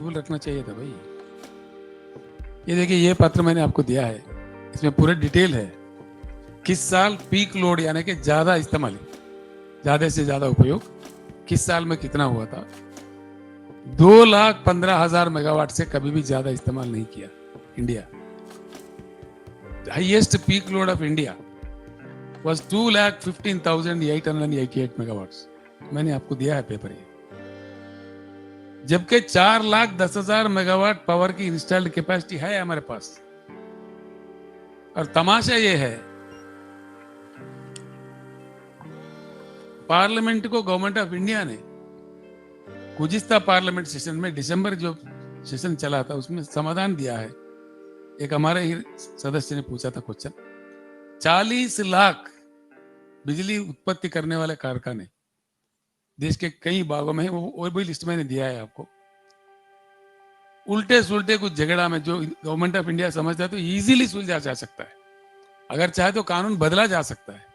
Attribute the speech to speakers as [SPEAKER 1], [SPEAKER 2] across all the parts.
[SPEAKER 1] Table रखना चाहिए था भाई। ये देखिए, ये पत्र मैंने आपको दिया है, इसमें पूरे डिटेल है। किस साल पीक लोड यानी कि ज्यादा इस्तेमाल, ज्यादा से ज्यादा उपयोग किस साल में कितना हुआ था। 2,15,000 मेगावाट से कभी भी ज्यादा इस्तेमाल नहीं किया India. Highest peak load of India was 2,15,888 megawatts. मैंने आपको दिया है पेपर ये। जबकि 4,10,000 मेगावाट पावर की इंस्टॉल्ड कैपेसिटी है हमारे पास। और तमाशा ये है, पार्लियामेंट को गवर्नमेंट ऑफ इंडिया ने गुज़िश्ता पार्लियामेंट सेशन में, दिसंबर जो सेशन चला था, उसमें समाधान दिया है। एक हमारे ही सदस्य ने पूछा था क्वेश्चन, 40 लाख बिजली उत्पत्ति करने वाले कारखाने देश के कई भागों में है, वो भी लिस्ट मैंने दिया है आपको। उल्टे सुलटे कुछ झगड़ा में जो गवर्नमेंट ऑफ इंडिया समझता है तो इजीली सुलझा जा सकता है, अगर चाहे तो कानून बदला जा सकता है।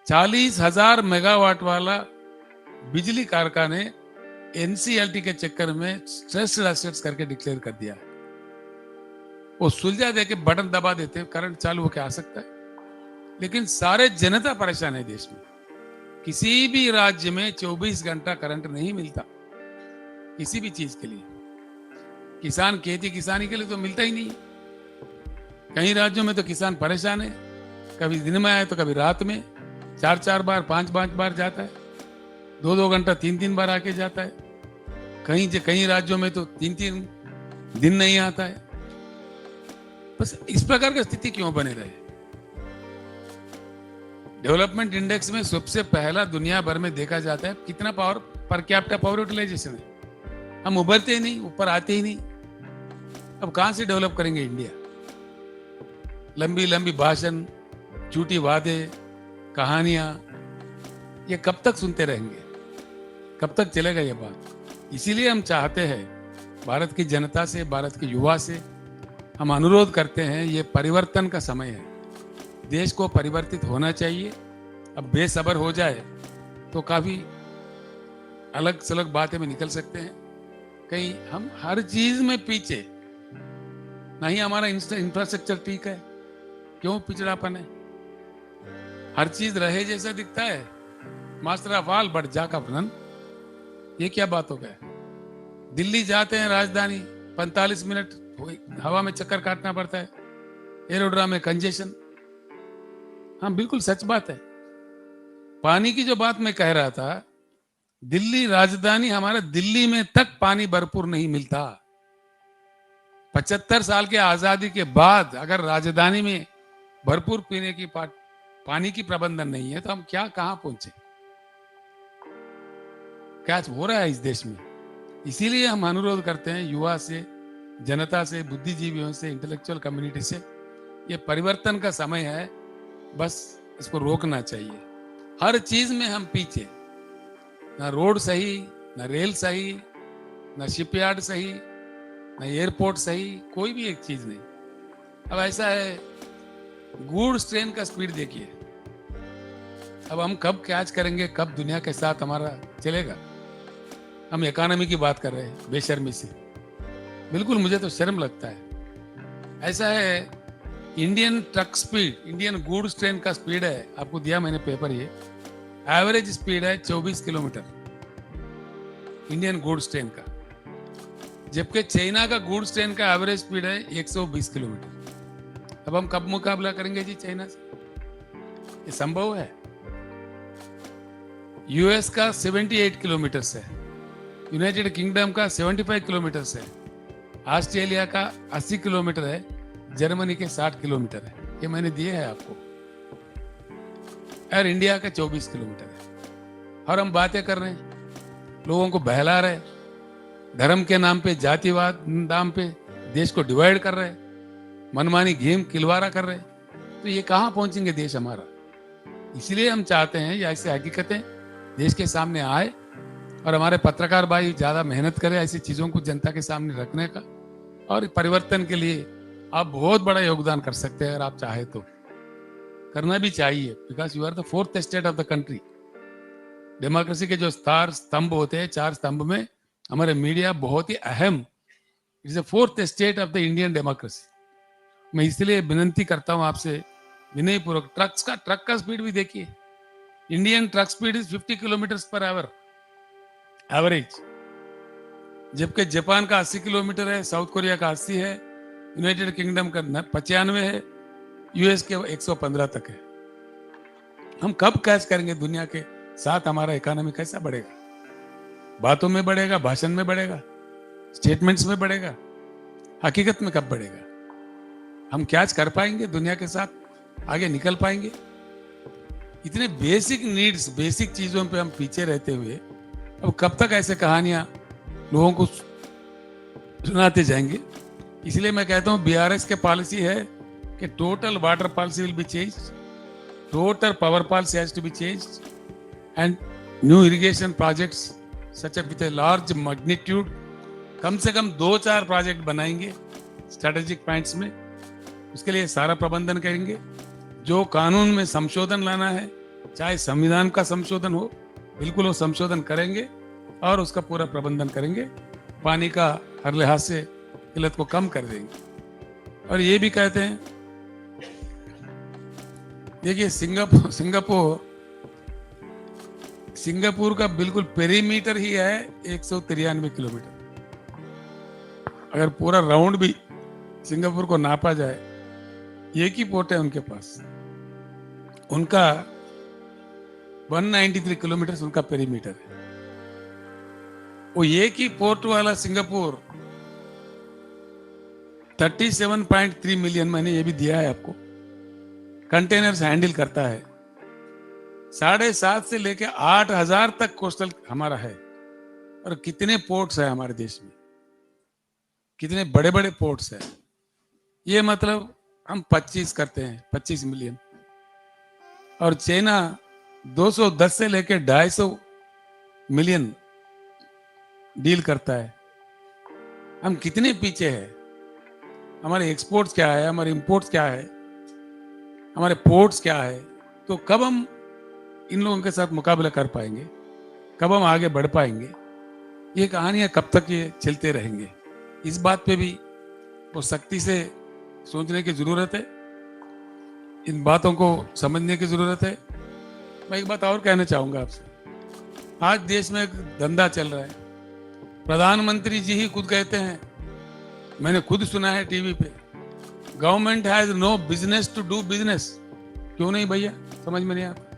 [SPEAKER 1] 40,000 मेगावाट वाला बिजली कारखाने एनसीएलटी के चक्कर में स्ट्रेस्ड एसेट्स करके डिक्लेयर कर दिया है। वो सुलझा दे के बटन दबा देते हैं, करंट चालू होकर आ सकता है। लेकिन सारे जनता परेशान है देश में। किसी भी राज्य में 24 घंटा करंट नहीं मिलता किसी भी चीज के लिए। किसान खेती किसानी के लिए तो मिलता ही नहीं। कई राज्यों में तो किसान परेशान है, कभी दिन में आए तो कभी रात में, 4-4 बार 5-5 बार जाता है, 2-2 घंटा 3-3 बार आके जाता है। कई राज्यों में तो 3-3 दिन नहीं आता है। बस इस प्रकार की स्थिति क्यों बने रहे। डेवलपमेंट इंडेक्स में सबसे पहला दुनिया भर में देखा जाता है कितना power per capita power utilisation है। हम उभरते ही नहीं, ऊपर आते ही नहीं। अब कहां से डेवलप करेंगे इंडिया। लंबी लंबी भाषण, झूठी वादे, कहानियां, ये कब तक सुनते रहेंगे, कब तक चलेगा ये बात। इसीलिए हम चाहते हैं भारत की जनता से, भारत के युवा से हम अनुरोध करते हैं, ये परिवर्तन का समय है। देश को परिवर्तित होना चाहिए। अब बेसब्र हो जाए तो काफी अलग सलग बातें में निकल सकते हैं। कहीं हम हर चीज में पीछे नहीं, हमारा इंफ्रास्ट्रक्चर ठीक है, क्यों पिछड़ापन है। हर चीज रहे जैसा दिखता है, master of all but jack of none. ये क्या बात हो गया। दिल्ली जाते हैं राजधानी, 45 मिनट हवा में चक्कर काटना पड़ता है, एरोड्राम में कंजेशन। हाँ बिल्कुल सच बात है। पानी की जो बात मैं कह रहा था, दिल्ली राजधानी, हमारे दिल्ली में तक पानी भरपूर नहीं मिलता। 75 साल के आजादी के बाद अगर राजधानी में भरपूर पीने की पानी की प्रबंधन नहीं है तो हम क्या कहां पहुंचे। क्या हो रहा है इस देश में। इसीलिए हम अनुरोध करते हैं युवा से, जनता से, बुद्धिजीवियों से, इंटेलेक्चुअल कम्युनिटी से, ये परिवर्तन का समय है। बस इसको रोकना चाहिए। हर चीज में हम पीछे, ना रोड सही, ना रेल सही, ना शिपयार्ड सही, ना एयरपोर्ट सही, कोई भी एक चीज नहीं। अब ऐसा है, गुड्स ट्रेन का स्पीड देखिए। अब हम कब कैच करेंगे, कब दुनिया के साथ हमारा चलेगा। हम इकोनॉमी की बात कर रहे हैं बेशर्मी से। बिल्कुल मुझे तो शर्म लगता है। ऐसा है, Indian truck speed, Indian goods train का स्पीड है, आपको दिया मैंने पेपर, ये एवरेज स्पीड है 24 किलोमीटर इंडियन गुड्स ट्रेन का। जबकि चाइना का गुड्स ट्रेन का एवरेज स्पीड है 120 किलोमीटर। अब हम कब मुकाबला करेंगे जी चाइना से। ये संभव है। यूएस का 78 किलोमीटर है, यूनाइटेड किंगडम का 75 किलोमीटर है, ऑस्ट्रेलिया का 80 किलोमीटर है, जर्मनी के 60 किलोमीटर है। ये मैंने दिए हैं आपको। और इंडिया का 24 किलोमीटर है। और हम बातें कर रहे हैं, लोगों को बहला रहे, धर्म के नाम पे, जातिवाद नाम पे देश को डिवाइड कर रहे, मनमानी गेम खिलवाड़ा कर रहे। तो ये कहां पहुंचेंगे देश हमारा। इसलिए हम चाहते हैं ये ऐसी हकीकतें देश के सामने आए और हमारे पत्रकार भाई ज्यादा मेहनत करें ऐसी चीजों को जनता के सामने रखने का। और परिवर्तन के लिए आप बहुत बड़ा योगदान कर सकते हैं, अगर आप चाहे तो करना भी चाहिए। Because you are the fourth state of the country. Democracy के जो स्तंभ होते हैं, 4 स्तंभ में हमारे मीडिया बहुत ही अहम it's the fourth state of the Indian democracy. मैं इसलिए विनंती करता हूं आपसे विनयपूर्वक, ट्रक का स्पीड भी देखिए। Indian truck speed is 50 kilometre per hour average, जबकि जापान का 80 किलोमीटर है, साउथ कोरिया का 80 है, यूनाइटेड किंगडम का 95 है, यूएस के 115 तक है। हम कब कैच करेंगे दुनिया के साथ? हमारा इकोनॉमी कैसा बढ़ेगा? बातों में बढ़ेगा, भाषण में बढ़ेगा, स्टेटमेंट्स में बढ़ेगा, हकीकत में कब बढ़ेगा? हम कैच कर पाएंगे दुनिया के साथ? आगे निकल पाएंगे? इतने बेसिक नीड्स, बेसिक चीजों पे हम पीछे रहते हुए अब कब तक ऐसे कहानियां लोगों को सुनाते जाएंगे? इसलिए मैं कहता हूं बीआरएस के पॉलिसी है कि total water policy will be change, total power policy has to be change, and new irrigation projects such with a large magnitude, कम से कम 2-4 प्रोजेक्ट बनाएंगे स्ट्रेटेजिक पॉइंट्स में। उसके लिए सारा प्रबंधन करेंगे। जो कानून में संशोधन लाना है, चाहे संविधान का संशोधन हो, बिल्कुल वो संशोधन करेंगे और उसका पूरा प्रबंधन करेंगे। पानी का हर लिहाज से किल्लत को कम कर देंगे। और ये भी कहते हैं, देखिए सिंगापुर का बिल्कुल पेरीमीटर ही है 193 किलोमीटर। अगर पूरा राउंड भी सिंगापुर को नापा जाए, एक ही पोर्ट है उनके पास, उनका 193 किलोमीटर उनका पेरीमीटर है। वो एक ही पोर्ट वाला सिंगापुर 37.3 मिलियन, मैंने ये भी दिया है आपको, कंटेनर्स हैंडल करता है। 7.5 से लेकर 8,000 तक कोस्टल हमारा है। और कितने पोर्ट्स है हमारे देश में, कितने बड़े बड़े पोर्ट्स है। ये मतलब हम 25 करते हैं, 25 मिलियन। और चाइना 210 से लेकर 250 मिलियन डील करता है। हम कितने पीछे हैं? हमारे एक्सपोर्ट्स क्या है, हमारे इंपोर्ट्स क्या है, हमारे पोर्ट्स क्या है? तो कब हम इन लोगों के साथ मुकाबला कर पाएंगे? कब हम आगे बढ़ पाएंगे? ये कहानियां कब तक ये चलते रहेंगे? इस बात पे भी वो सख्ती से सोचने की जरूरत है, इन बातों को समझने की जरूरत है। मैं एक बात और कहना चाहूंगा आपसे। आज देश में एक धंधा चल रहा है, प्रधानमंत्री जी ही खुद कहते हैं, मैंने खुद सुना है टीवी पे, government has no business to do business. क्यों नहीं भैया? समझ में नहीं आता।